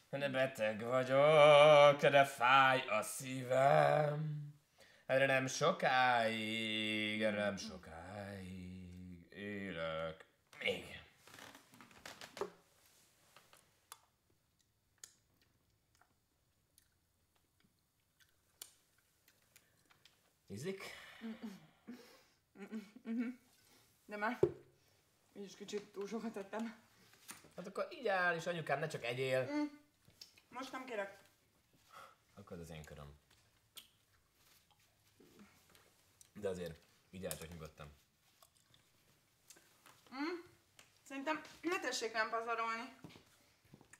De beteg vagyok, de fáj a szívem. Erre nem sokáig élek még. Ízik? De már így is kicsit túl sokat tettem. Hát akkor így áll, és anyukám, ne csak egyél. Most nem kérek. Akkor az én köröm. De azért, így áll csak nyugodtan. Szerintem ne tessék rám pazarolni.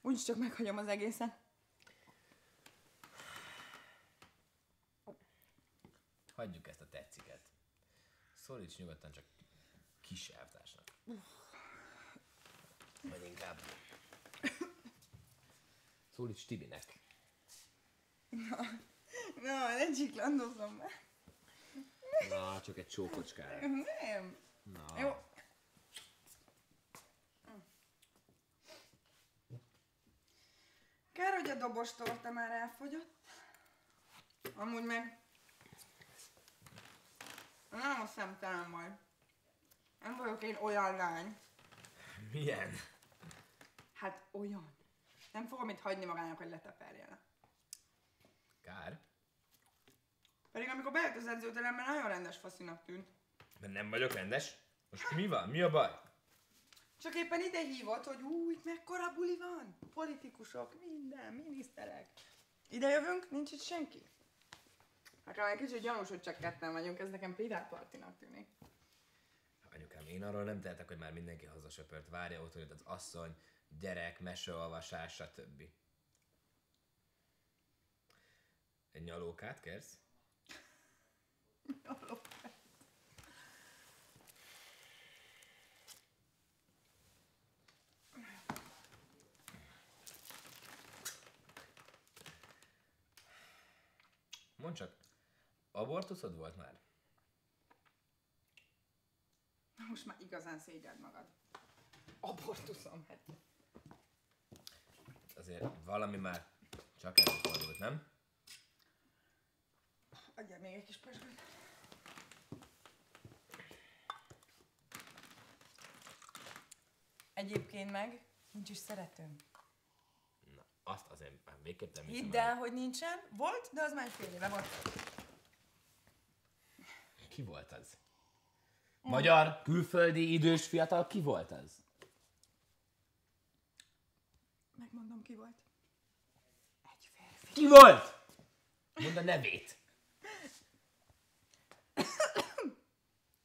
Úgyis csak meghagyom az egészet. Hagyjuk ezt a tetsziket. Szólíts nyugodtan csak kis elvtársnak. Vagy inkább szólíts Tibinek. Na, ne csiklandozom be. Na, csak egy csókocskára. Nem. Na. Jó. Kár, hogy a dobos torta már elfogyott. Amúgy meg... Nem a szemtelen vagy. Nem vagyok én olyan lány. Milyen? Hát olyan. Nem fogom itt hagyni magának, hogy leteperjelek. Kár? Pedig amikor bejött az edzőteremben, nagyon rendes faszinak tűnt. Mert nem vagyok rendes? Most mi van? Mi a baj? Csak éppen ide hívott, hogy itt mekkora buli van. Politikusok, minden, miniszterek. Ide jövünk, nincs itt senki. Nekem egy kicsit gyanús, hogy csak ketten vagyunk, ez nekem privát partinak tűnik. Anyukám, én arról nem tehetek, hogy már mindenki hazasöpört. Várja ott, hogy az asszony, gyerek, meseolvasás, stb. Egy nyalókát kérsz? Nyalókát. Mondd csak, abortuszod volt már? Most már igazán szégyeld magad. Abortuszom, hát. Azért valami már csak előfordult, nem? Adjál még egy kis pesgőt. Egyébként meg nincs is szeretőm. Na, azt azért már végképp nem hiszem Hidd el, hogy nincsen. Volt, de az már fél éve volt. Ki volt az? Magyar, külföldi, idős, fiatal, ki volt az? Megmondom, ki volt. Egy férfi. Ki volt? Mondd a nevét.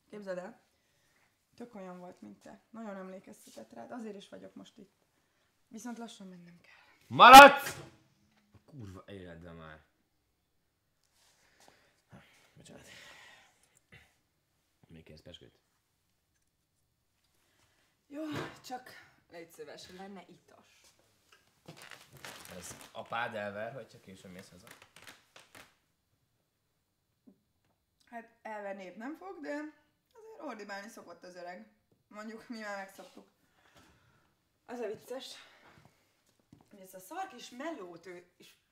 Képzeld el, tök olyan volt, mint te. Nagyon emlékeztetett rád, azért is vagyok most itt. Viszont lassan mennem kell. Maradsz! Kurva életben már. Bocsánat. Még kérsz pesgőt? Jó, csak légy szíves, lenne itas. Ez apád elver, hogy csak később mész haza? Hát elvennéd nem fog, de azért ordibálni szokott az öreg. Mondjuk mi már megszoktuk. Az a vicces, hogy ezt a szar kis mellót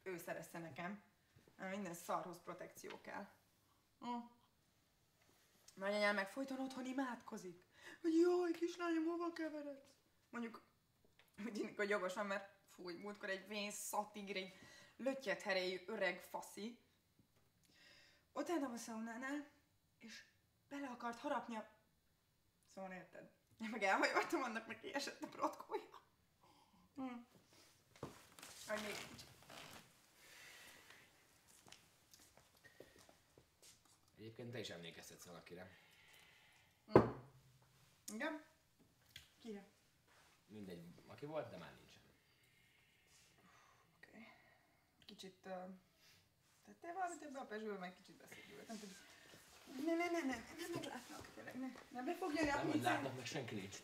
ő szerezte nekem. Mert minden szarhoz protekció kell. Nagyanyám meg folyton otthon imádkozik. Hogy jaj, kislányom, hova keveredsz? Mondjuk, úgy tűnik, hogy jogosan, mert fúj, múltkor egy vén szatigr, egy lötyet herélyű öreg faszi. Ott álltam a szaunánál, és bele akart harapni a... Szóval érted? Én meg elhajoltam, annak meg kiesett a protkója. Hogy még nincs. Egyébként te is emlékeztetsz valakire. Igen? Kire? Mindegy, aki volt, de már nincsen. Oké. Kicsit... tettél valamit ebbe a pesgőbe, meg kicsit beszéljük. Nem tudom. Ne meglátnak, tényleg, ne befogj jönni a Nem, hogy pincén. látnak, meg senki nincs.